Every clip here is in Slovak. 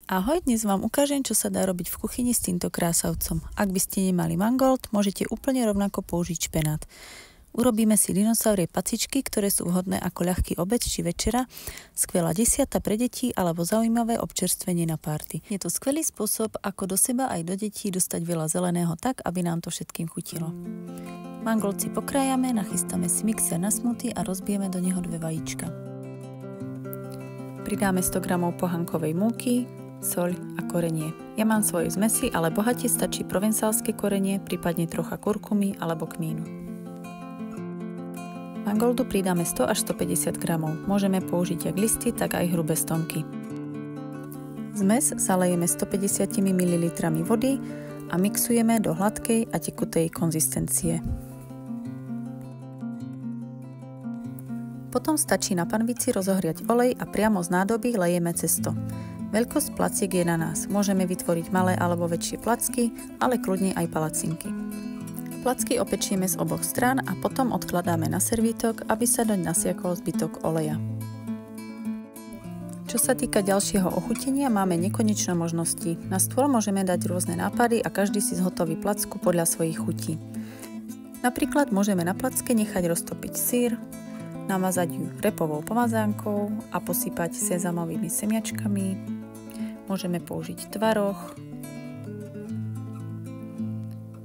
Ahoj, dnes vám ukážem, čo sa dá robiť v kuchyni s týmto krásavcom. Ak by ste nemali mangold, môžete úplne rovnako použiť špenát. Urobíme si dinosaurie pacičky, ktoré sú vhodné ako ľahký obed či večera, skvelá desiata pre deti alebo zaujímavé občerstvenie na párty. Je to skvelý spôsob, ako do seba aj do detí dostať veľa zeleného tak, aby nám to všetkým chutilo. Mangold si pokrájame, nachystáme si mixer na smoothie a rozbijeme do neho 2 vajíčka. Pridáme 100 g pohankovej múky, soľ a korenie. Ja mám svoje zmesi, ale bohate stačí provencálske korenie, prípadne trocha kurkumy alebo kmínu. Mangoldu pridáme 100 až 150 g. Môžeme použiť jak listy, tak aj hrubé stonky. Zmes zalejeme 150 ml vody a mixujeme do hladkej a tekutej konzistencie. Potom stačí na panvici rozohriať olej a priamo z nádoby lejeme cesto. Veľkosť placiek je na nás. Môžeme vytvoriť malé alebo väčšie placky, ale kľudne aj palacinky. Placky opečieme z oboch strán a potom odkladáme na servítok, aby sa doň nasiakol zbytok oleja. Čo sa týka ďalšieho ochutenia, máme nekonečno možností. Na stôl môžeme dať rôzne nápady a každý si zhotoví placku podľa svojich chutí. Napríklad môžeme na placke nechať roztopiť syr, namazať ju repovou pomazánkou a posypať sezamovými semiačkami. Môžeme použiť tvaroh.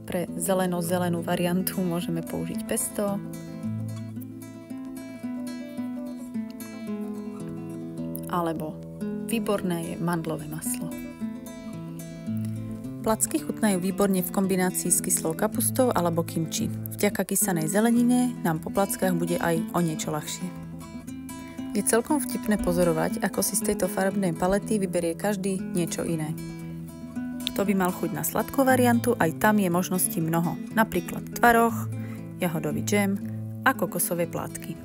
Pre zeleno-zelenú variantu môžeme použiť pesto. Alebo výborné je mandlové maslo. Placky chutnajú výborne v kombinácii s kyslou kapustou alebo kimči. Vďaka kysanej zelenine nám po plackách bude aj o niečo ľahšie. Je celkom vtipné pozorovať, ako si z tejto farebnej palety vyberie každý niečo iné. Kto by mal chuť na sladkú variantu, aj tam je možností mnoho. Napríklad tvaroh, jahodový džem a kokosové plátky.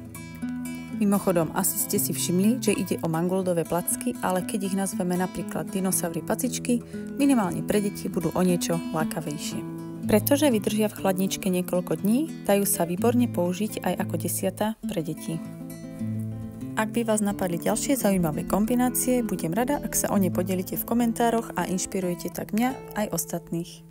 Mimochodom, asi ste si všimli, že ide o mangoldové placky, ale keď ich nazveme napríklad dinosaury pacičky, minimálne pre deti budú o niečo lákavejšie. Pretože vydržia v chladničke niekoľko dní, dajú sa výborne použiť aj ako desiata pre deti. Ak by vás napadli ďalšie zaujímavé kombinácie, budem rada, ak sa o ne podelíte v komentároch a inšpirujete tak mňa aj ostatných.